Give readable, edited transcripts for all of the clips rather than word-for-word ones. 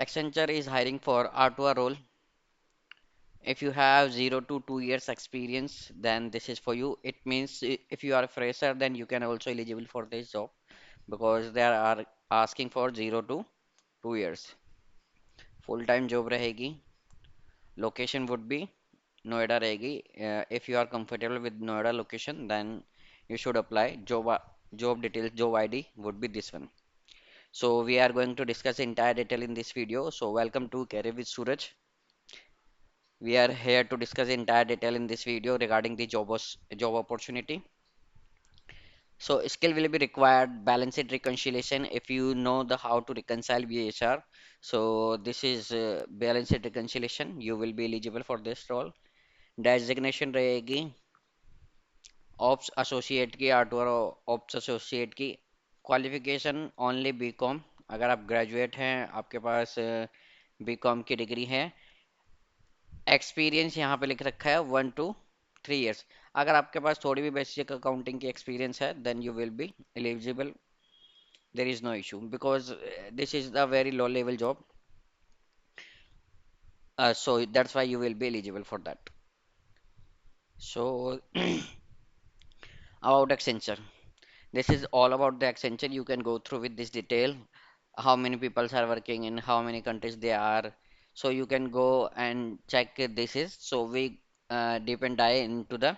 Accenture is hiring for R2R role. If you have 0 to 2 years experience, then this is for you. It means if you are a fresher, then you can also eligible for this job because they are asking for 0 to 2 years. Full time job रहेगी. Location would be Noida रहेगी. If you are comfortable with Noida location, then you should apply. Job details, job ID would be this one. So we are going to discuss entire detail in this video. So welcome to Career with Suraj. We are here to discuss entire detail in this video regarding the job opportunity. So skill will be required, balanced reconciliation if you know the how to reconcile VHR. So this is balanced reconciliation. You will be eligible for this role. Designation रहेगी ops associate की आर्टवर ops associate की qualification only BCom. अगर आप graduate हैं आपके पास BCom की degree है. Experience यहाँ पे लिख रखा है 1 to 3 years. अगर आपके पास थोड़ी भी बेसिक अकाउंटिंग की एक्सपीरियंस है then you will be eligible. There is no issue because this is the very low level job. So that's why you will be eligible for that. So about Accenture. This is all about the Accenture. You can go through with this detail. How many people are working in how many countries they are. So you can go and check this is. So we deep and dive into the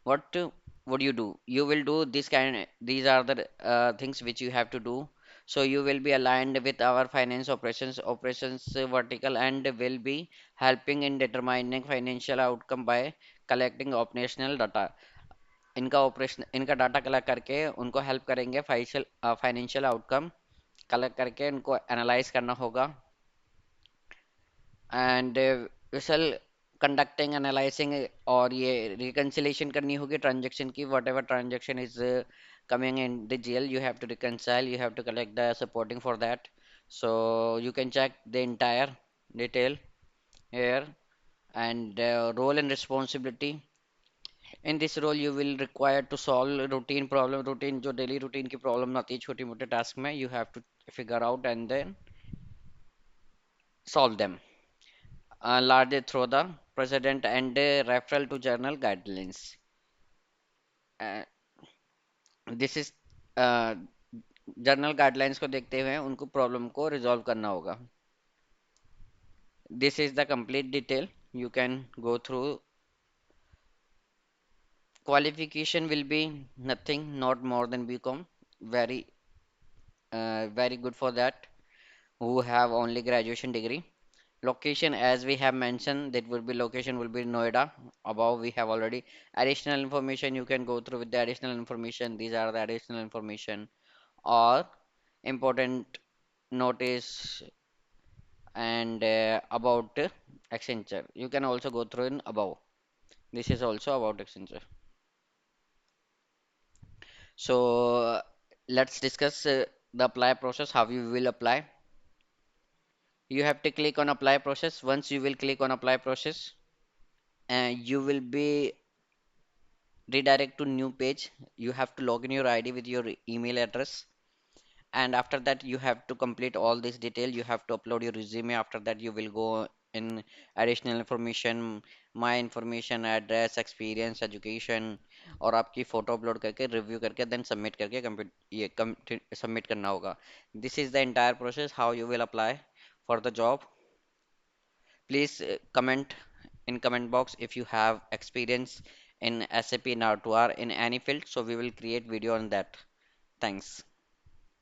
what would you do. You will do this kind. These are the things which you have to do. So you will be aligned with our finance operations vertical and will be helping in determining financial outcome by collecting operational data. इनका data collect करके उनको help करेंगे financial outcome collect करके उनको analyse करना होगा. And whistle conducting analysing और ये रिकंसिलेशन करनी होगी ट्रांजेक्शन की. What ever transaction is coming in the GL, you have to reconcile, you have to collect the supporting for that. So you can check the entire detail here. And role and responsibility. In this role you will require to solve routine जो daily routine की problem आती है छोटी मोटे task में. You have to figure out and then solve them largely through the precedent and referral to journal guidelines. uh, this is journal guidelines को देखते हुए उनको प्रॉब्लम को रिजॉल्व करना होगा. This is the complete detail. You can go through. Qualification will be nothing, not more than BCom. Very, very good for that. Who have only graduation degree. Location, as we have mentioned, that will be location will be Noida. Above we have already additional information. You can go through with the additional information. These are the additional information or important notice and about Accenture. You can also go through in above. This is also about Accenture. So let's discuss the apply process. How you will apply. You have to click on apply process. Once you will click on apply process, you will be redirect to new page. You have to log in your ID with your email address, and after that you have to complete all this detail. You have to upload your resume. After that you will go in additional information, my information, address, experience, education, और आपकी photo upload करके review करके then submit करके complete ये submit करना होगा. This is the entire process how you will apply for the job. Please comment in comment box if you have experience in SAP in R2R in any field, so we will create video on that. Thanks.